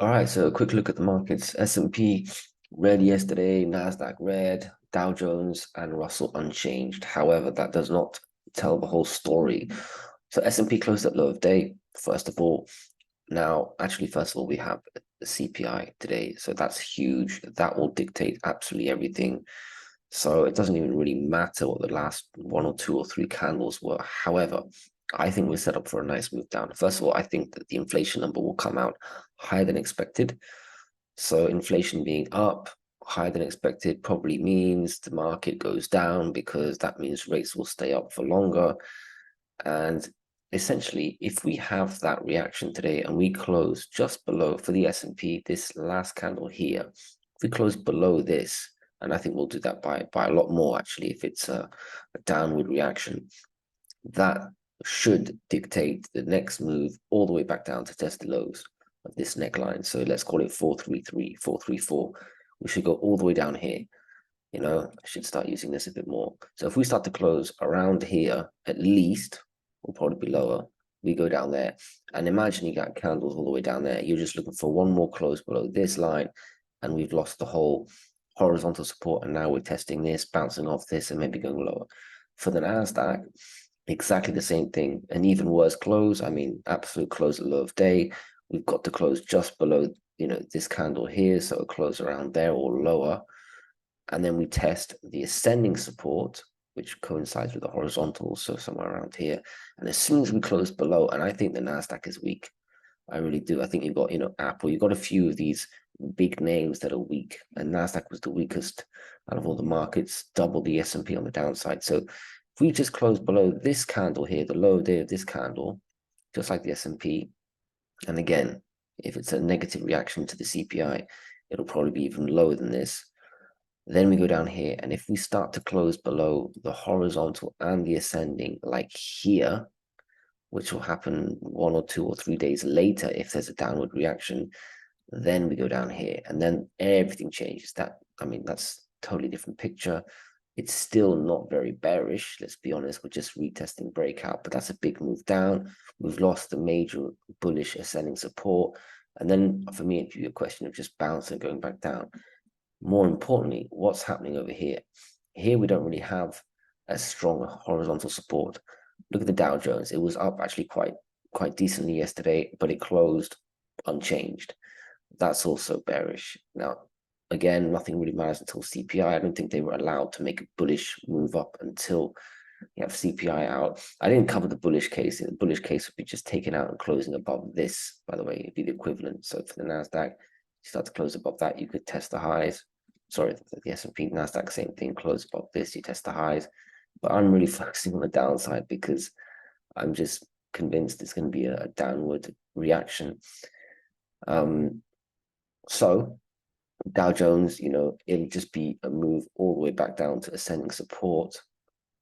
All right, so a quick look at the markets. S&P red yesterday, Nasdaq red, Dow Jones and Russell unchanged. However, that does not tell the whole story. So S&P closed at low of day, first of all. Now, actually, first of all, we have the CPI today. So that's huge. That will dictate absolutely everything. So it doesn't even really matter what the last one or two or three candles were. However, I think we're set up for a nice move down. First of all, I think that the inflation number will come out higher than expected. So inflation being up higher than expected probably means the market goes down because that means rates will stay up for longer. And essentially, if we have that reaction today and we close just below for the S&P, this last candle here, if we close below this, and I think we'll do that by a lot more actually, if it's a downward reaction, that should dictate the next move all the way back down to test the lows of this neckline. So let's call it 433, 434. We should go all the way down here. You know, I should start using this a bit more. So if we start to close around here, at least, we'll probably be lower. We go down there. And imagine you got candles all the way down there. You're just looking for one more close below this line. And we've lost the whole horizontal support. And now we're testing this, bouncing off this, and maybe going lower. For the Nasdaq, exactly the same thing. An even worse close. I mean, absolute close at low of day. We've got to close just below, this candle here. So a close around there or lower. And then we test the ascending support, which coincides with the horizontal, so somewhere around here. And as soon as we close below, and I think the Nasdaq is weak, I really do. I think you've got, Apple, you've got a few of these big names that are weak, and Nasdaq was the weakest out of all the markets, double the S&P on the downside. So if we just close below this candle here, the low day of this candle, just like the S&P, and again, if it's a negative reaction to the CPI, it'll probably be even lower than this. Then we go down here, and if we start to close below the horizontal and the ascending, like here, which will happen 1 or 2 or 3 days later if there's a downward reaction, then we go down here, and then everything changes. That's totally different picture. It's still not very bearish, let's be honest. We're just retesting breakout, but that's a big move down. We've lost the major bullish ascending support. And then for me, it'd be a question of just bouncing, going back down. More importantly, what's happening over here? Here we don't really have a strong horizontal support. Look at the Dow Jones. It was up actually quite decently yesterday, but it closed unchanged. That's also bearish. Now, again, nothing really matters until CPI. I don't think they were allowed to make a bullish move up until you have CPI out. I didn't cover the bullish case. The bullish case would be just taken out and closing above this, by the way. It'd be the equivalent. So for the Nasdaq, you start to close above that, you could test the highs. Sorry, the S&P, Nasdaq, same thing, close above this, you test the highs. But I'm really focusing on the downside because I'm just convinced it's going to be a downward reaction. So Dow Jones, it'll just be a move all the way back down to ascending support.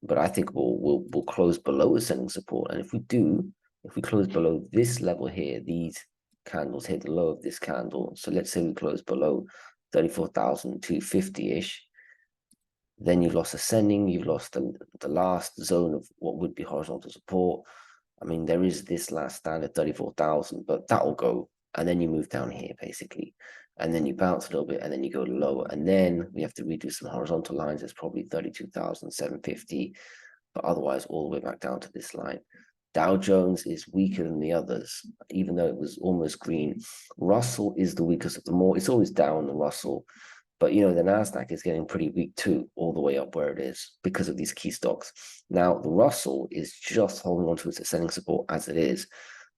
But I think we'll close below ascending support. And if we close below this level here, these candles hit the low of this candle. So let's say we close below 34,250-ish. Then you've lost ascending, you've lost the last zone of what would be horizontal support. I mean, there is this last stand at 34,000, but that will go. And then you move down here, basically. And then you bounce a little bit, and then you go lower. And then we have to redo some horizontal lines. It's probably 32,750, but otherwise all the way back down to this line. Dow Jones is weaker than the others, even though it was almost green. Russell is the weakest of them all. It's always down the Russell. But, the Nasdaq is getting pretty weak too, all the way up where it is because of these key stocks. Now, the Russell is just holding on to its ascending support as it is.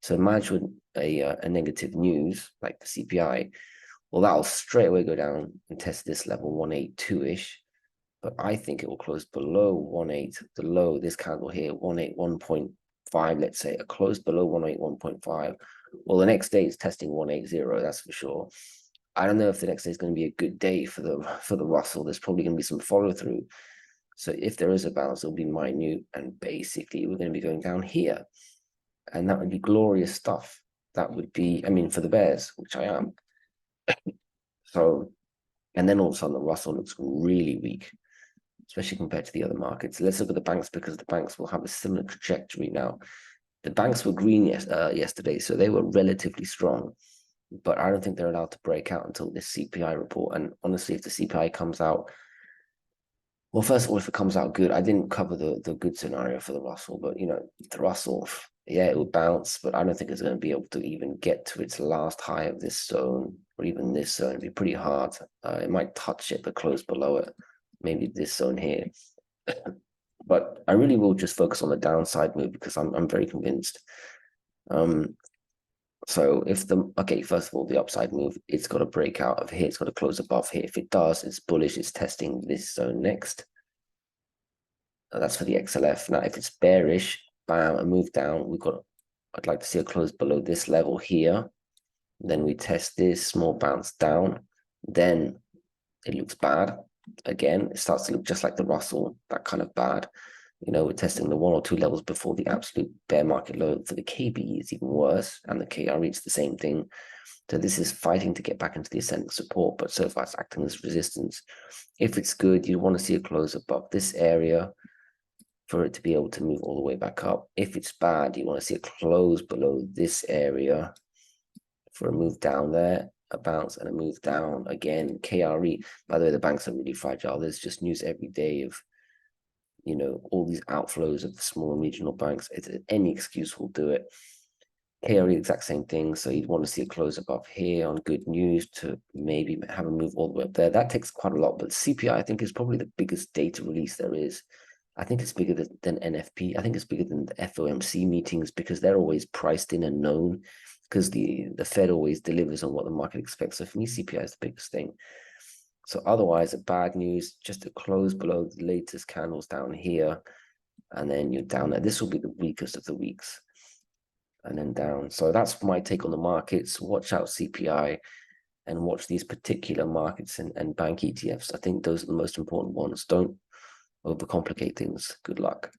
So imagine a negative news like the CPI. Well, that'll straight away go down and test this level 182-ish. But I think it will close below 18, the low, this candle here, 181.5, let's say, a close below 181.5. Well, the next day is testing 180, that's for sure. I don't know if the next day is going to be a good day for the Russell. There's probably going to be some follow through. So if there is a bounce, it'll be minute, and basically we're going to be going down here, and that would be glorious stuff. That would be, for the bears, which I am. So, and then all of a sudden the Russell looks really weak, especially compared to the other markets. Let's look at the banks, because the banks will have a similar trajectory now. The banks were green yesterday, so they were relatively strong. but I don't think they're allowed to break out until this CPI report. And honestly, if the CPI comes out, well, first of all, if it comes out good, I didn't cover the good scenario for the Russell, but the Russell, yeah, it will bounce, but I don't think it's going to be able to even get to its last high of this zone or even this zone. It'd be pretty hard. It might touch it, but close below it. Maybe this zone here. But I really will just focus on the downside move because I'm very convinced. So first of all, the upside move, it's got to break out of here. It's got to close above here. If it does, it's bullish. It's testing this zone next. That's for the XLF. Now, if it's bearish, bam, a move down. I'd like to see a close below this level here. Then we test this small bounce down. Then it looks bad. Again, it starts to look just like the Russell, that kind of bad. We're testing the 1 or 2 levels before the absolute bear market low. For the KB, it's even worse, and the KRE, it's the same thing. So this is fighting to get back into the ascending support, but so far it's acting as resistance. If it's good, you want to see a close above this area for it to be able to move all the way back up. If it's bad, you want to see a close below this area for a move down there, a bounce and a move down again. KRE, by the way, the banks are really fragile. There's just news every day of all these outflows of the small and regional banks. Any excuse will do it. KRE, exact same thing. So you'd want to see a close above here on good news to maybe have a move all the way up there. That takes quite a lot, but CPI, I think, is probably the biggest data release there is. I think it's bigger than NFP. I think it's bigger than the FOMC meetings because they're always priced in and known because the Fed always delivers on what the market expects. So for me, CPI is the biggest thing. So otherwise, bad news, just to close below the latest candles down here, and then you're down there. This will be the weakest of the weeks, and then down. So that's my take on the markets. Watch out CPI and watch these particular markets and bank ETFs. I think those are the most important ones. Don't overcomplicate things. Good luck.